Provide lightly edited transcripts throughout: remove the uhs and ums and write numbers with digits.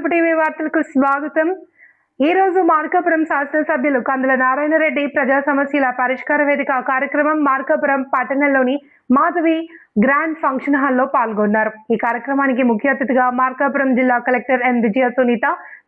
తూర్పు టీవీ వార్తలకు స్వాగతం. ఈ రోజు మార్కాపురం శాసనసభ్యులు కందుల నారాయణ రెడ్డి ప్రజా సమస్యల పరిష్కార వేదిక కార్యక్రమం మార్కాపురం పట్టణంలోని మాధవి గ్రాండ్ ఫంక్షన్ హాల్లో పాల్గొన్నారు. ఈ కార్యక్రమానికి ముఖ్య అతిథిగా మార్కాపురం జిల్లా కలెక్టర్ ఎన్ విజయ సునీత,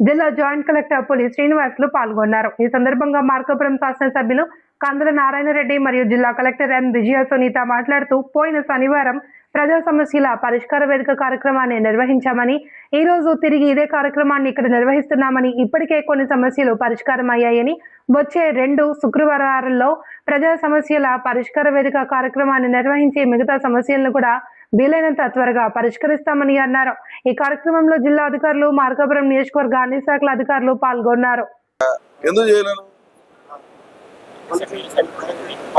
జిల్లా జాయింట్ కలెక్టర్ పులి శ్రీనివాసులు పాల్గొన్నారు. ఈ సందర్భంగా మార్కాపురం శాసనసభ్యులు కందుల నారాయణ రెడ్డి మరియు జిల్లా కలెక్టర్ ఎన్ విజయ సునీత మాట్లాడుతూ, పోయిన శనివారం ప్రజా సమస్యల పరిష్కార వేదిక కార్యక్రమాన్ని నిర్వహించామని, ఈ రోజు తిరిగి ఇదే కార్యక్రమాన్ని ఇక్కడ నిర్వహిస్తున్నామని, ఇప్పటికే కొన్ని సమస్యలు పరిష్కారం అయ్యాయని, వచ్చే 2 శుక్రవారాల్లో ప్రజా సమస్యల పరిష్కార వేదిక కార్యక్రమాన్ని నిర్వహించి మిగతా సమస్యలను కూడా వీలైనంత త్వరగా పరిష్కరిస్తామని అన్నారు. ఈ కార్యక్రమంలో జిల్లా అధికారులు, మార్కాపురం నియోజకవర్గ అన్ని శాఖల అధికారులు పాల్గొన్నారు.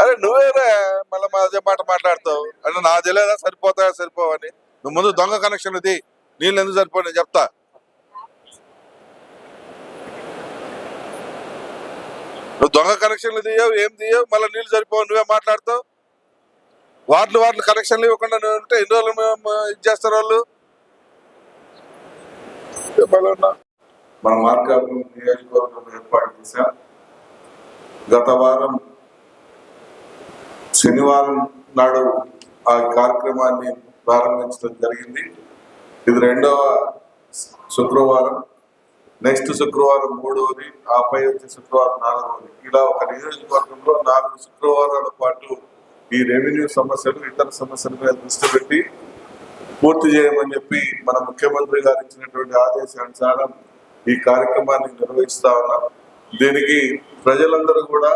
అరే నువ్వేరా మళ్ళీ అదే మాట మాట్లాడతావు అంటే నా తెలియదా సరిపోతాయా సరిపోవని. నువ్వు ముందు దొంగ కనెక్షన్ ఇది, నీళ్ళు ఎందుకు సరిపో నేను చెప్తా. నువ్వు దొంగ కనెక్షన్లు తీయవు, ఏం తీయవు, మళ్ళీ నీళ్ళు సరిపోవు, నువ్వే మాట్లాడతావు. వార్డులు కనెక్షన్లు ఇవ్వకుండా నువ్వు ఉంటే ఎన్ని రోజులు ఇది చేస్తారు వాళ్ళు. మన మార్కాపురం నియోజకవర్గం ఏర్పాటు చేశాం. గత వారం శనివారం నాడు ఆ కార్యక్రమాన్ని ప్రారంభించడం జరిగింది. ఇది 2వ శుక్రవారం, నెక్స్ట్ శుక్రవారం 3వది, ఆపై వచ్చే శుక్రవారం 4వది. ఇలా ఒక నియోజకవర్గంలో 4 శుక్రవారాల పాటు ఈ రెవెన్యూ సమస్యలు, ఇతర సమస్యల మీద దృష్టి పెట్టి పూర్తి చేయమని చెప్పి మన ముఖ్యమంత్రి గారు ఇచ్చినటువంటి ఆదేశానుసారం ఈ కార్యక్రమాన్ని నిర్వహిస్తా ఉన్నాం. దీనికి ప్రజలందరూ కూడా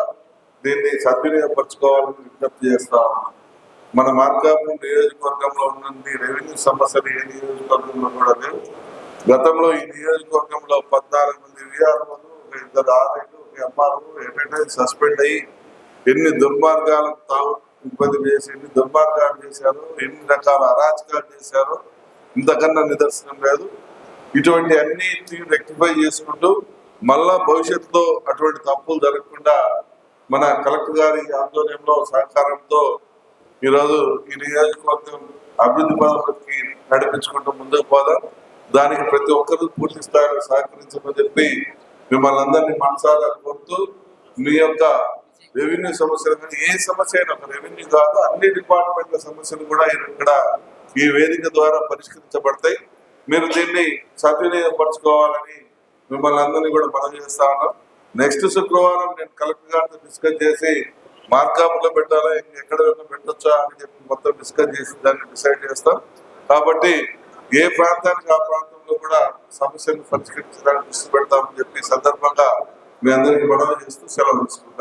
దీన్ని సద్వినియోగపరచుకోవాలని విజ్ఞప్తి చేస్తా ఉన్నాం. మన మార్కాపురం నియోజకవర్గంలో ఉన్న రెవెన్యూ సమస్యలు ఏ నియోజకవర్గంలో కూడా లేవు. గతంలో ఈ నియోజకవర్గంలో 14 మంది విఆర్ఓలు, 2 ఆర్ఐలు, ఎంఆర్ఓ సస్పెండ్ అయ్యి ఎన్ని దుర్మార్గాలకు తావు ఇబ్బంది చేసి, ఎన్ని దుర్మార్గాలు చేశారు, ఎన్ని రకాల అరాచకాలు చేశారో ఇంతకన్నా నిదర్శనం లేదు. ఇటువంటి అన్నిటిని రెక్టిఫై చేసుకుంటూ మళ్ళా భవిష్యత్తులో అటువంటి తప్పులు జరగకుండా మన కలెక్టర్ గారి ఆధ్వర్యంలో సహకారంతో ఈరోజు ఈ నియోజకవర్గం అభివృద్ధి పథకానికి నడిపించుకుంటూ ముందుకు పోదాం. దానికి ప్రతి ఒక్కరూ పూర్తి స్థాయిలో సహకరించమని చెప్పి మిమ్మల్ని అందరినీ మనసారా కోరుతూ, మీ యొక్క రెవెన్యూ సమస్యలు కానీ ఏ సమస్య అయినా, ఒక రెవెన్యూ కాదు అన్ని డిపార్ట్మెంట్ల సమస్యలు కూడా ఇక్కడ ఈ వేదిక ద్వారా పరిష్కరించబడతాయి. మీరు దీన్ని సద్వినియోగపరచుకోవాలని మిమ్మల్ని అందరినీ కూడా మనం చేస్తా ఉన్నాం. నెక్స్ట్ శుక్రవారం నేను కలెక్టర్ గారితో డిస్కస్ చేసి మార్కాపులో పెట్టాలా, ఎక్కడ పెట్టొచ్చా అని చెప్పి మొత్తం డిస్కస్ చేసి దాన్ని డిసైడ్ చేస్తాం. కాబట్టి ఏ ప్రాంతానికి ఆ ప్రాంతంలో కూడా సమస్యను పరిష్కరించడానికి దృష్టి పెడతామని చెప్పి సందర్భంగా మీ అందరికీ మనవి చేస్తూ సెలవు తీసుకుంటాం.